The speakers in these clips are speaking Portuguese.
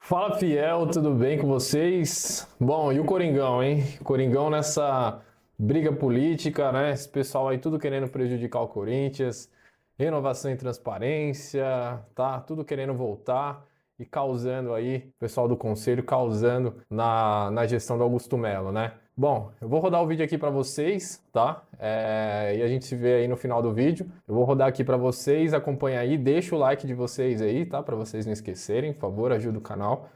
Fala, fiel, tudo bem com vocês? Bom, e o Coringão, hein? Coringão nessa briga política, né? Esse pessoal aí tudo querendo prejudicar o Corinthians, renovação e transparência, tá? Tudo querendo voltar e causando aí, o pessoal do conselho causando na gestão do Augusto Melo, né? Bom, eu vou rodar o vídeo aqui para vocês, tá? E a gente se vê aí no final do vídeo. Eu vou rodar aqui para vocês, acompanha aí, deixa o like de vocês aí, tá? Para vocês não esquecerem, por favor, ajuda o canal.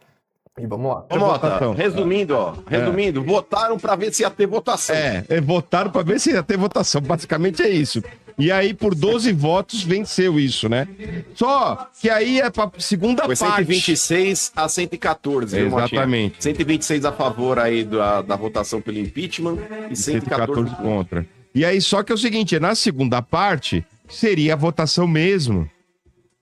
E vamos lá. Ô, Mota, Votação. resumindo, votaram pra ver se ia ter votação. Votaram para ver se ia ter votação. Basicamente é isso. E aí, por 12 votos, venceu isso, né? Só que aí é pra segunda Foi parte. 126 a 114, viu, Motinha? Exatamente. 126 a favor aí da votação pelo impeachment e 114 contra. contra. E aí, só que é o seguinte, na segunda parte, seria a votação mesmo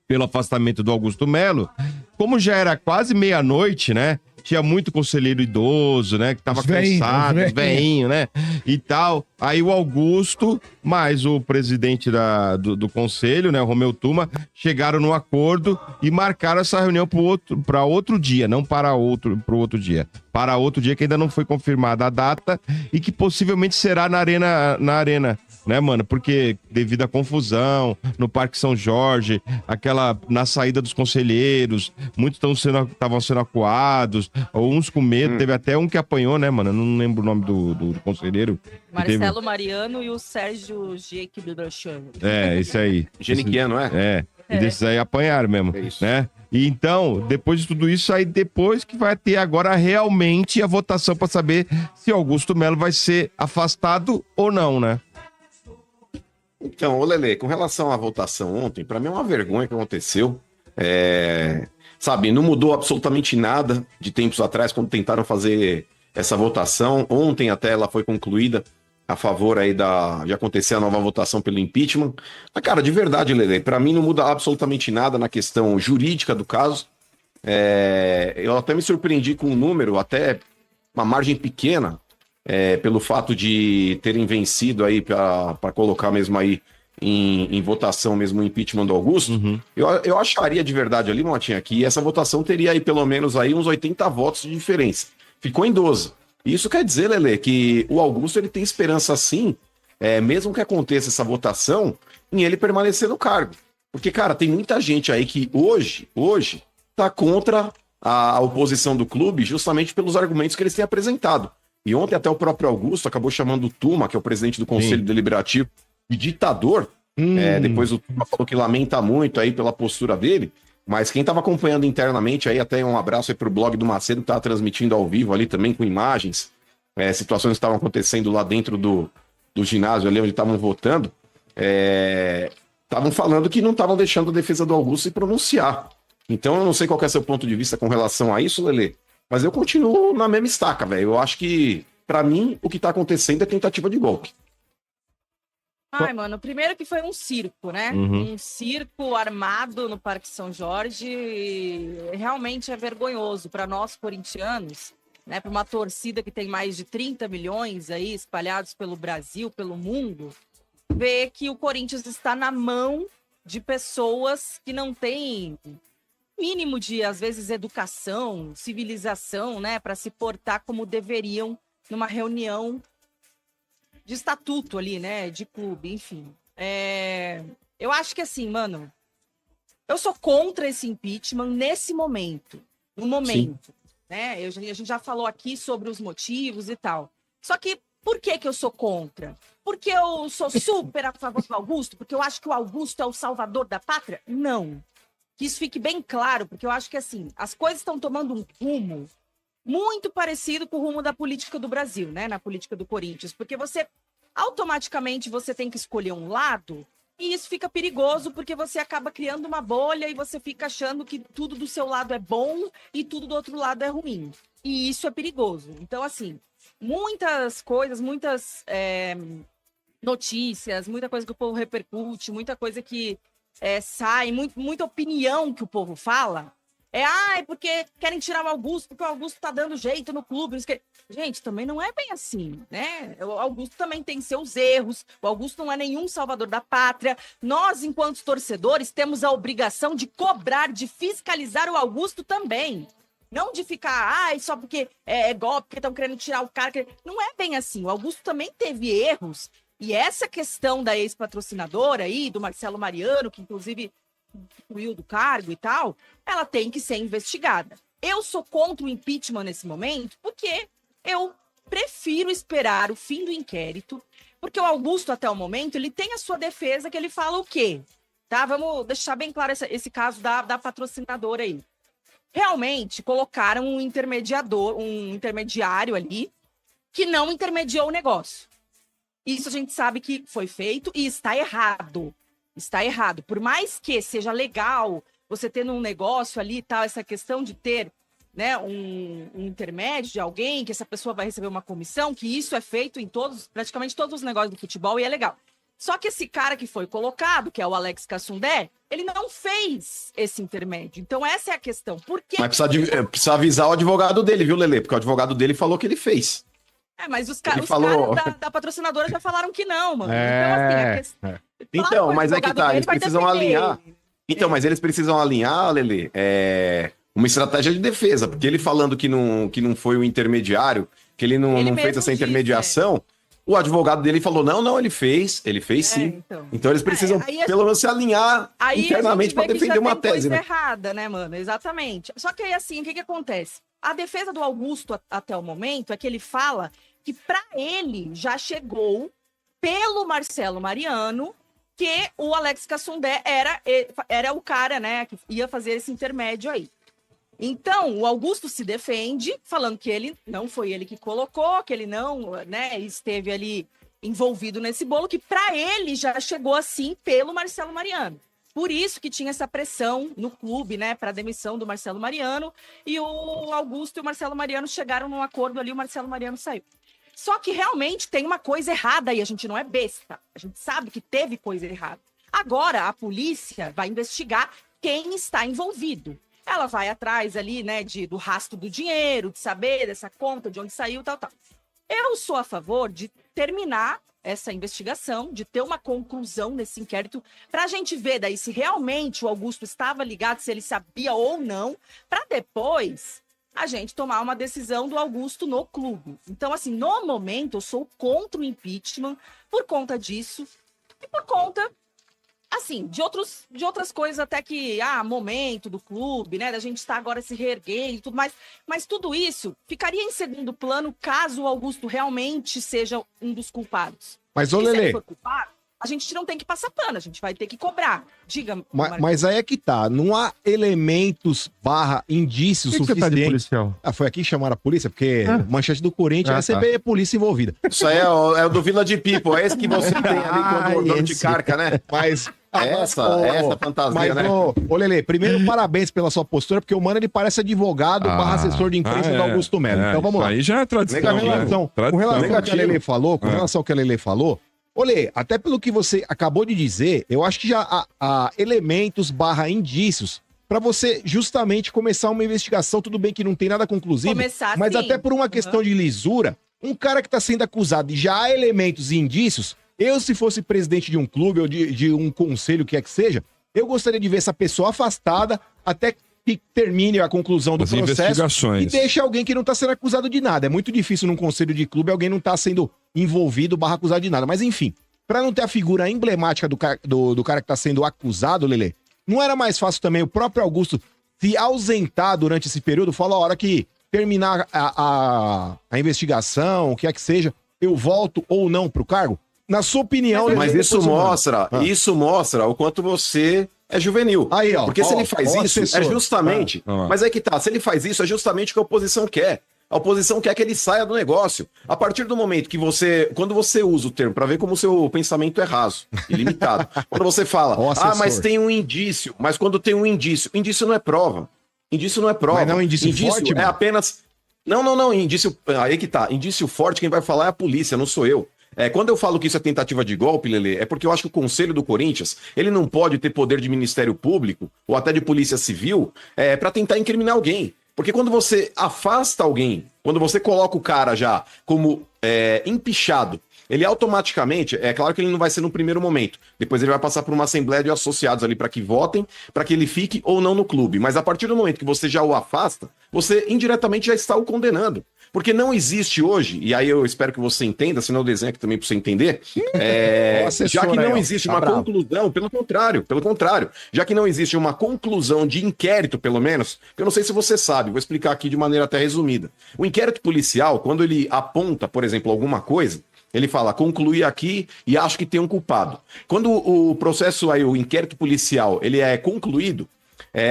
pelo afastamento do Augusto Melo. Como já era quase meia-noite, né? Tinha muito conselheiro idoso, né? Que tava cansado, velhinho, né? E tal. Aí o Augusto, mais o presidente do conselho, né? O Romeu Tuma, chegaram no acordo e marcaram essa reunião para outro dia, não para pro outro dia. Para outro dia que ainda não foi confirmada a data e que possivelmente será na arena, né, mano? Porque devido à confusão no Parque São Jorge, na saída dos conselheiros, muitos estavam sendo acuados, ou uns com medo, teve até um que apanhou, né, mano? Eu não lembro o nome do conselheiro. Marcelo Mariano e o Sérgio Jake Bibrachão. Isso aí. Geniquiano, E desses aí apanharam mesmo, É isso. né? E então, depois de tudo isso, aí depois que vai ter agora realmente a votação para saber se Augusto Melo vai ser afastado ou não, né? Então, ô Lele, com relação à votação ontem, pra mim é uma vergonha que aconteceu. Sabe, não mudou absolutamente nada de tempos atrás, quando tentaram fazer essa votação. Ontem até ela foi concluída a favor aí de acontecer a nova votação pelo impeachment. Mas, cara, de verdade, Lele, pra mim não muda absolutamente nada na questão jurídica do caso. Eu até me surpreendi com um número, até uma margem pequena, pelo fato de terem vencido aí para colocar mesmo aí em votação mesmo o impeachment do Augusto. Eu acharia de verdade ali, Motinha, que essa votação teria aí pelo menos aí uns 80 votos de diferença. Ficou em 12. Isso quer dizer, Lele, que o Augusto ele tem esperança sim, mesmo que aconteça essa votação, em ele permanecer no cargo. Porque, cara, tem muita gente aí que hoje tá contra a oposição do clube justamente pelos argumentos que eles têm apresentado. E ontem até o próprio Augusto acabou chamando o Tuma, que é o presidente do Conselho Deliberativo, de ditador. Depois o Tuma falou que lamenta muito aí pela postura dele. Mas quem estava acompanhando internamente, aí até um abraço aí pro blog do Macedo, que estava transmitindo ao vivo ali também com imagens, situações que estavam acontecendo lá dentro do ginásio ali onde estavam votando, estavam falando que não estavam deixando a defesa do Augusto se pronunciar. Então eu não sei qual que é seu ponto de vista com relação a isso, Lelê, mas eu continuo na mesma estaca, velho. Eu acho que, pra mim, o que tá acontecendo é tentativa de golpe. Ai, mano, primeiro que foi um circo, né? Um circo armado no Parque São Jorge. E realmente é vergonhoso para nós corintianos, né? Para uma torcida que tem mais de 30 milhões aí espalhados pelo Brasil, pelo mundo, ver que o Corinthians está na mão de pessoas que não têm mínimo de, às vezes, educação, civilização, né? Para se portar como deveriam numa reunião de estatuto ali, né, de clube, enfim. Eu acho que assim, mano, eu sou contra esse impeachment nesse momento, no momento, né, a gente já falou aqui sobre os motivos e tal. Só que, por que eu sou contra? Porque eu sou super a favor do Augusto? Porque eu acho que o Augusto é o salvador da pátria? Não. Que isso fique bem claro, porque eu acho que, assim, as coisas estão tomando um rumo muito parecido com o rumo da política do Brasil, né? Na política do Corinthians. Porque automaticamente você tem que escolher um lado e isso fica perigoso porque você acaba criando uma bolha e você fica achando que tudo do seu lado é bom e tudo do outro lado é ruim. E isso é perigoso. Então, assim, muitas coisas, muitas notícias, muita coisa que o povo repercute, muita coisa que sai, muita opinião que o povo fala, é porque querem tirar o Augusto, porque o Augusto tá dando jeito no clube. Gente, também não é bem assim, né? O Augusto também tem seus erros, o Augusto não é nenhum salvador da pátria. Nós, enquanto torcedores, temos a obrigação de cobrar, de fiscalizar o Augusto também. Não de ficar, só porque é golpe, porque estão querendo tirar o cara. Não é bem assim. O Augusto também teve erros. E essa questão da ex-patrocinadora aí, do Marcelo Mariano, que inclusive excluiu do cargo e tal, ela tem que ser investigada. Eu sou contra o impeachment nesse momento, porque eu prefiro esperar o fim do inquérito, porque o Augusto, até o momento, ele tem a sua defesa, que ele fala o quê? Tá? Vamos deixar bem claro esse caso da patrocinadora aí. Realmente colocaram um intermediário ali, que não intermediou o negócio. Isso a gente sabe que foi feito e está errado. Está errado. Por mais que seja legal você ter num negócio ali, tal, essa questão de ter, né, um intermédio de alguém, que essa pessoa vai receber uma comissão, que isso é feito em praticamente todos os negócios do futebol e é legal. Só que esse cara que foi colocado, que é o Alex Cassundé, ele não fez esse intermédio. Então essa é a questão. Por que... Mas precisa avisar o advogado dele, viu, Lelê? Porque o advogado dele falou que ele fez. Mas os caras da patrocinadora já falaram que não, mano. Então, mas é que tá, eles precisam alinhar. Então, mas eles precisam alinhar, Lelê, uma estratégia de defesa, porque ele falando que não foi o intermediário, que ele não fez essa intermediação, o advogado dele falou, não, ele fez sim. Então eles precisam, pelo menos, se alinhar internamente para defender uma tese, né? Errada, né, mano? Exatamente. Só que aí, assim, o que acontece? A defesa do Augusto até o momento é que ele fala que para ele já chegou pelo Marcelo Mariano que o Alex Cassundé era o cara, né, que ia fazer esse intermédio aí. Então, o Augusto se defende, falando que ele não foi ele que colocou, que ele não, né, esteve ali envolvido nesse bolo, que para ele já chegou assim pelo Marcelo Mariano. Por isso que tinha essa pressão no clube, né, para a demissão do Marcelo Mariano, e o Augusto e o Marcelo Mariano chegaram num acordo ali, o Marcelo Mariano saiu. Só que realmente tem uma coisa errada aí, a gente não é besta. A gente sabe que teve coisa errada. Agora, a polícia vai investigar quem está envolvido. Ela vai atrás ali, né, do rastro do dinheiro, de saber dessa conta, de onde saiu, tal. Eu sou a favor de terminar essa investigação, de ter uma conclusão nesse inquérito, para a gente ver daí se realmente o Augusto estava ligado, se ele sabia ou não, para depois a gente tomar uma decisão do Augusto no clube. Então, assim, no momento, eu sou contra o impeachment por conta disso e por conta, assim, de outras coisas até que, momento do clube, né, da gente estar agora se reerguendo e tudo mais, mas tudo isso ficaria em segundo plano caso o Augusto realmente seja um dos culpados. Mas, ô, Lelê, se ele for culpado, a gente não tem que passar pano, a gente vai ter que cobrar. Diga, mas aí é que tá, não há elementos indícios suficientes. Você tá de policial? Foi aqui que chamaram a polícia, porque manchete do Corinthians é sempre polícia envolvida. Isso aí é o do Vila de People, é esse que você tem ali com o dono de carca, né? Mas... essa fantasia, né? Ô, Lelê, primeiro, parabéns pela sua postura, porque o mano, ele parece advogado barra assessor de imprensa do Augusto Melo. Então, vamos lá. Aí já é tradição. Então, com relação ao que a Lelê falou, Olê, até pelo que você acabou de dizer, eu acho que já há elementos barra indícios para você justamente começar uma investigação, tudo bem que não tem nada conclusivo, mas até por uma questão de lisura, um cara que está sendo acusado e já há elementos e indícios, eu, se fosse presidente de um clube ou de um conselho, que é que seja, eu gostaria de ver essa pessoa afastada até que termine a conclusão do processo e deixe alguém que não está sendo acusado de nada. É muito difícil num conselho de clube alguém não estar sendo envolvido barra acusado de nada. Mas enfim, para não ter a figura emblemática do cara que está sendo acusado, Lelê, não era mais fácil também o próprio Augusto se ausentar durante esse período, falar a hora que terminar a investigação, o que é que seja, eu volto ou não pro cargo? Na sua opinião... Mas isso mostra o quanto você é juvenil. Aí, ó. Porque se ele faz isso, assessor. é justamente... Mas é que tá, se ele faz isso, é justamente o que a oposição quer. A oposição quer que ele saia do negócio. A partir do momento que quando você usa o termo, para ver como o seu pensamento é raso, ilimitado. Quando você fala, mas tem um indício. Mas quando tem um indício não é prova. Indício não é prova. Mas não é um indício forte, é apenas... Não, indício... Aí que tá. Indício forte, quem vai falar é a polícia, não sou eu. Quando eu falo que isso é tentativa de golpe, Lelê, é porque eu acho que o Conselho do Corinthians, ele não pode ter poder de Ministério Público ou até de Polícia Civil para tentar incriminar alguém. Porque quando você afasta alguém, quando você coloca o cara já como empichado ele automaticamente, é claro que ele não vai ser no primeiro momento, depois ele vai passar por uma assembleia de associados ali para que votem, para que ele fique ou não no clube, mas a partir do momento que você já o afasta, você indiretamente já está o condenando. Porque não existe hoje, e aí eu espero que você entenda, senão eu desenho aqui também para você entender, já que não existe uma conclusão, pelo contrário, já que não existe uma conclusão de inquérito, pelo menos, que eu não sei se você sabe, vou explicar aqui de maneira até resumida. O inquérito policial, quando ele aponta, por exemplo, alguma coisa, ele fala, concluí aqui e acho que tem um culpado. Quando o processo aí, o inquérito policial, ele é concluído,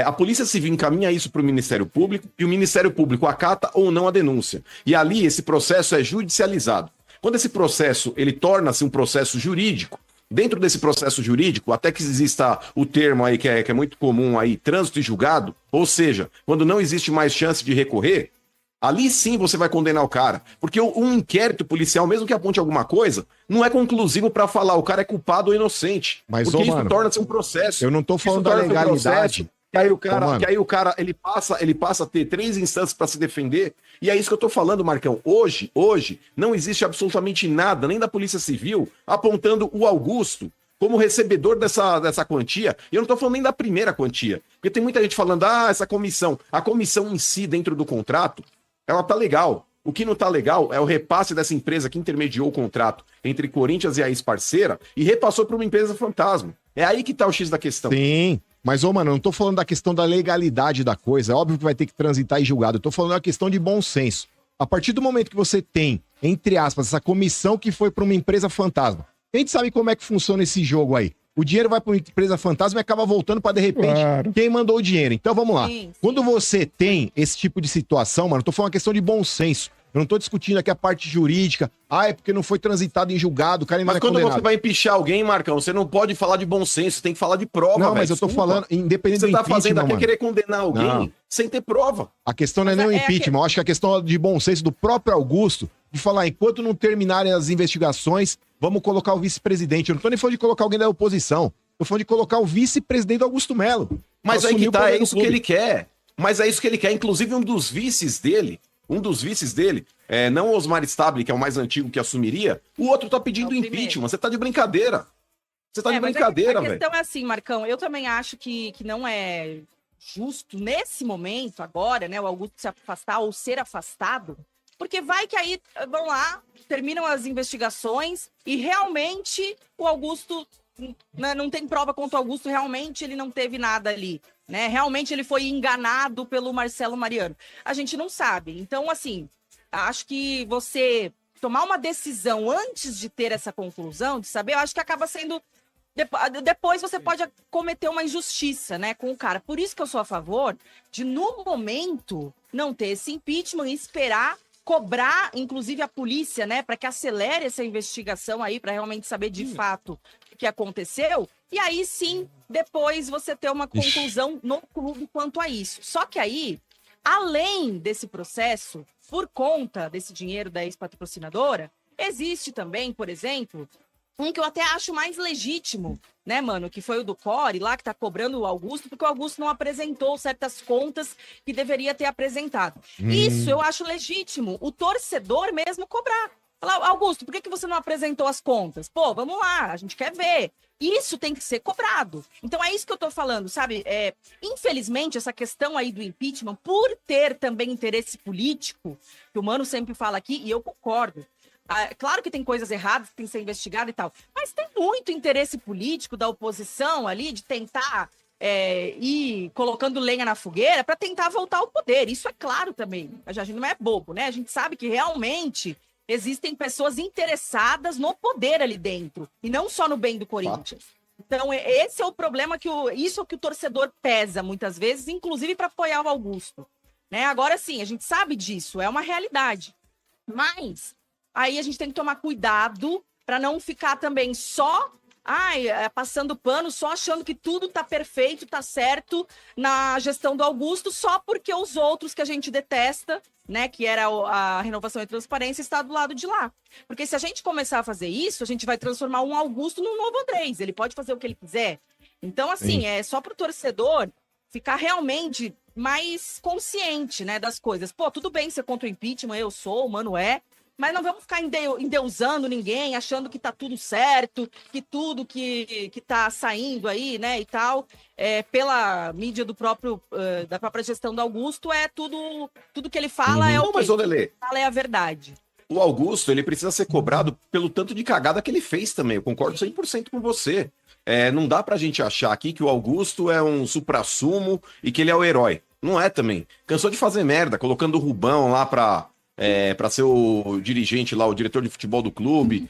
a Polícia Civil encaminha isso para o Ministério Público e o Ministério Público acata ou não a denúncia. E ali esse processo é judicializado. Quando esse processo ele torna-se um processo jurídico, dentro desse processo jurídico, até que exista o termo aí que é muito comum aí, trânsito e julgado, ou seja, quando não existe mais chance de recorrer, ali sim você vai condenar o cara. Porque um inquérito policial, mesmo que aponte alguma coisa, não é conclusivo para falar o cara é culpado ou inocente. Mas, porque isso mano, torna-se um processo. Eu não tô falando da legalidade. Que aí o cara ele passa a ter 3 instâncias para se defender. E é isso que eu tô falando, Marcão. Hoje, não existe absolutamente nada, nem da Polícia Civil, apontando o Augusto como recebedor dessa quantia. E eu não tô falando nem da primeira quantia. Porque tem muita gente falando, essa comissão. A comissão em si, dentro do contrato, ela tá legal. O que não tá legal é o repasse dessa empresa que intermediou o contrato entre Corinthians e a ex-parceira e repassou para uma empresa fantasma. É aí que tá o X da questão. Sim. Mas, mano, eu não tô falando da questão da legalidade da coisa. É óbvio que vai ter que transitar e julgado. Eu tô falando da questão de bom senso. A partir do momento que você tem, entre aspas, essa comissão que foi para uma empresa fantasma, a gente sabe como é que funciona esse jogo aí. O dinheiro vai para uma empresa fantasma e acaba voltando para, de repente, quem mandou o dinheiro. Então, vamos lá. Sim. Quando você tem esse tipo de situação, mano, eu tô falando uma questão de bom senso. Eu não tô discutindo aqui a parte jurídica. É porque não foi transitado em julgado, o cara ainda Mas quando você vai empichar alguém, Marcão, você não pode falar de bom senso, você tem que falar de prova, Não, mas eu tô falando, independente do impeachment, você tá fazendo aqui é querer condenar alguém sem ter prova. A questão não é nem o impeachment, eu acho que a questão de bom senso do próprio Augusto, de falar, enquanto não terminarem as investigações, vamos colocar o vice-presidente. Eu não tô nem falando de colocar alguém da oposição, tô falando de colocar o vice-presidente Augusto Melo. Mas aí que tá, é isso que ele quer. Mas é isso que ele quer, inclusive um dos vices dele, não o Osmar Stabile, que é o mais antigo que assumiria, o outro tá pedindo impeachment. Você tá de brincadeira. Você tá de brincadeira, velho. A questão é assim, Marcão, eu também acho que não é justo nesse momento, agora, né, o Augusto se afastar ou ser afastado, porque vai que aí, vão lá, terminam as investigações e realmente o Augusto, né, não tem prova contra o Augusto, realmente ele não teve nada ali, né? Realmente ele foi enganado pelo Marcelo Mariano. A gente não sabe. Então, assim, acho que você tomar uma decisão antes de ter essa conclusão, de saber, eu acho que acaba sendo... Depois você pode cometer uma injustiça, né, com o cara. Por isso que eu sou a favor de, no momento, não ter esse impeachment e esperar cobrar, inclusive, a polícia, né, para que acelere essa investigação aí, para realmente saber de fato o que aconteceu. E aí, sim, depois você ter uma conclusão no clube quanto a isso. Só que aí, além desse processo, por conta desse dinheiro da ex-patrocinadora, existe também, por exemplo, um que eu até acho mais legítimo, né, mano? Que foi o do Core, lá que tá cobrando o Augusto, porque o Augusto não apresentou certas contas que deveria ter apresentado. Isso eu acho legítimo, o torcedor mesmo cobrar. Falar, Augusto, por que você não apresentou as contas? Pô, vamos lá, a gente quer ver. Isso tem que ser cobrado. Então é isso que eu tô falando, sabe? Infelizmente, essa questão aí do impeachment, por ter também interesse político, que o Mano sempre fala aqui, e eu concordo. Claro que tem coisas erradas que tem que ser investigado e tal, mas tem muito interesse político da oposição ali de tentar ir colocando lenha na fogueira para tentar voltar ao poder. Isso é claro também. A gente não é bobo, né? A gente sabe que realmente existem pessoas interessadas no poder ali dentro e não só no bem do Corinthians. Então, esse é o problema isso é o que o torcedor pesa muitas vezes, inclusive para apoiar o Augusto. Né? Agora sim, a gente sabe disso, é uma realidade. Mas aí a gente tem que tomar cuidado para não ficar também só passando pano, só achando que tudo tá perfeito, tá certo na gestão do Augusto, só porque os outros que a gente detesta, né, que era a renovação e transparência, está do lado de lá. Porque se a gente começar a fazer isso, a gente vai transformar um Augusto num novo Andrés. Ele pode fazer o que ele quiser. Então, assim, é só pro torcedor ficar realmente mais consciente, né, das coisas. Pô, tudo bem ser contra o impeachment, eu sou, o Mano é, mas não vamos ficar endeusando ninguém, achando que tá tudo certo, que tudo que tá saindo aí, né, e tal, pela mídia da própria gestão do Augusto, tudo que ele fala é o Não, mas, ô Lelê, fala é a verdade. o Augusto, ele precisa ser cobrado pelo tanto de cagada que ele fez também. Eu concordo 100% com você. Não dá pra gente achar aqui que o Augusto é um suprassumo e que ele é o herói. Não é também. Cansou de fazer merda, colocando o Rubão lá pra ser o dirigente lá, o diretor de futebol do clube.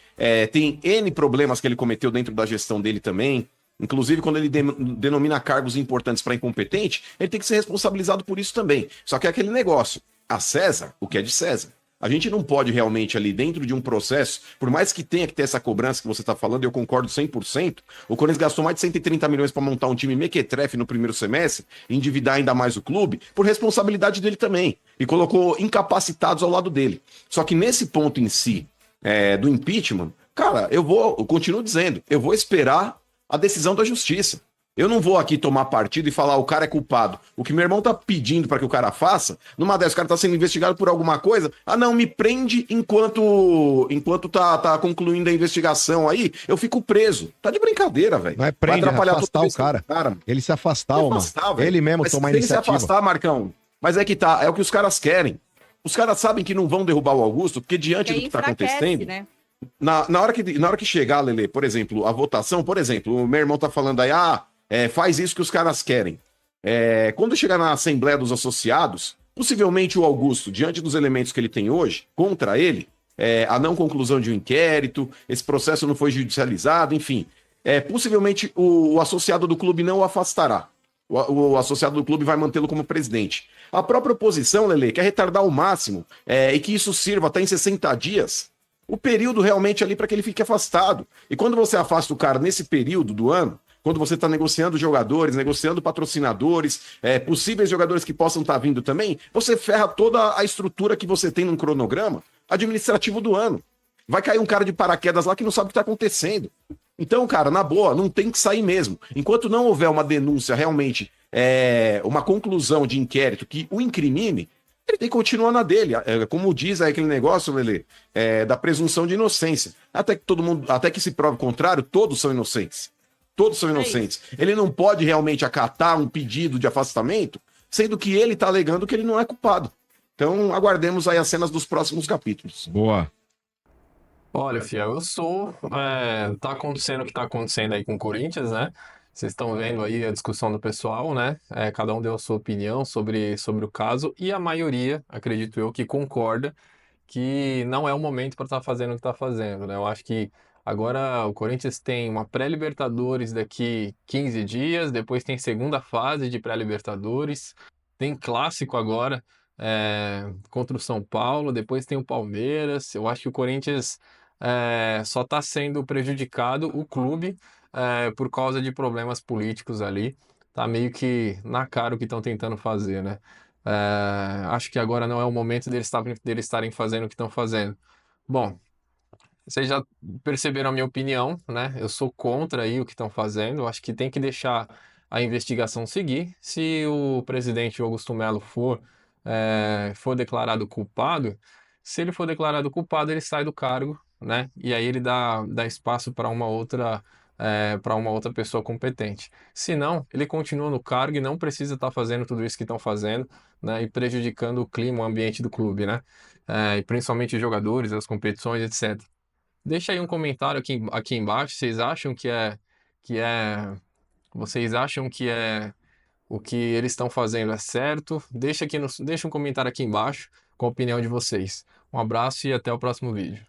Tem N problemas que ele cometeu dentro da gestão dele também. Inclusive, quando ele denomina cargos importantes para incompetente, ele tem que ser responsabilizado por isso também. Só que é aquele negócio. A César, o que é de César. A gente não pode realmente ali dentro de um processo, por mais que tenha que ter essa cobrança que você está falando, e eu concordo 100%, o Corinthians gastou mais de 130 milhões para montar um time mequetrefe no primeiro semestre, endividar ainda mais o clube, por responsabilidade dele também, e colocou incapacitados ao lado dele. Só que nesse ponto em si, do impeachment, cara, eu continuo dizendo, eu vou esperar a decisão da justiça. Eu não vou aqui tomar partido e falar o cara é culpado. O que meu irmão tá pedindo para que o cara faça, numa dessas, o cara tá sendo investigado por alguma coisa, não, me prende enquanto tá concluindo a investigação aí, eu fico preso. Tá de brincadeira, velho. Não é prende, vai atrapalhar afastar o cara. Ele se afastar, mano. Ele mesmo mas tomar tem que se iniciativa. afastar, Marcão. Mas é que tá, é o que os caras querem. Os caras sabem que não vão derrubar o Augusto, porque diante do que tá acontecendo... Né? Na hora que chegar, Lelê, por exemplo, a votação, por exemplo, o meu irmão tá falando aí, faz isso que os caras querem. Quando chegar na Assembleia dos Associados, possivelmente o Augusto, diante dos elementos que ele tem hoje, contra ele, a não conclusão de um inquérito, esse processo não foi judicializado, enfim, possivelmente o associado do clube não o afastará. O associado do clube vai mantê-lo como presidente. A própria oposição, Lelê, quer retardar ao máximo e que isso sirva até em 60 dias, o período realmente ali para que ele fique afastado. E quando você afasta o cara nesse período do ano, quando você está negociando jogadores, negociando patrocinadores, possíveis jogadores que possam estar vindo também, você ferra toda a estrutura que você tem num cronograma administrativo do ano. Vai cair um cara de paraquedas lá que não sabe o que está acontecendo. Então, cara, na boa, não tem que sair mesmo. Enquanto não houver uma denúncia realmente, uma conclusão de inquérito que o incrimine, ele tem que continuar na dele. Como diz aquele negócio, Lelê, da presunção de inocência. Até que se prove o contrário, todos são inocentes. Todos são inocentes. Ele não pode realmente acatar um pedido de afastamento, sendo que ele está alegando que ele não é culpado. Então, aguardemos aí as cenas dos próximos capítulos. Boa. Olha, Fiel, tá acontecendo o que tá acontecendo aí com o Corinthians, né? Vocês estão vendo aí a discussão do pessoal, né? Cada um deu a sua opinião sobre o caso e a maioria, acredito eu, que concorda que não é o momento para estar fazendo o que está fazendo, né? Eu acho que agora o Corinthians tem uma pré-Libertadores daqui 15 dias, depois tem segunda fase de pré-Libertadores, tem clássico agora contra o São Paulo, depois tem o Palmeiras. Eu acho que o Corinthians só está sendo prejudicado, o clube, por causa de problemas políticos ali. Tá meio que na cara o que estão tentando fazer, né? Acho que agora não é o momento deles estarem fazendo o que estão fazendo. Bom, vocês já perceberam a minha opinião, né? Eu sou contra aí o que estão fazendo. Eu acho que tem que deixar a investigação seguir. Se o presidente Augusto Melo for declarado culpado, se ele for declarado culpado, ele sai do cargo, né? E aí ele dá espaço para uma outra pessoa competente. Se não, ele continua no cargo e não precisa estar fazendo tudo isso que estão fazendo, né? E prejudicando o clima, o ambiente do clube, né? E principalmente os jogadores, as competições, etc. Deixa aí um comentário aqui embaixo. Vocês acham que o que eles estão fazendo é certo? Deixa um comentário aqui embaixo com a opinião de vocês. Um abraço e até o próximo vídeo.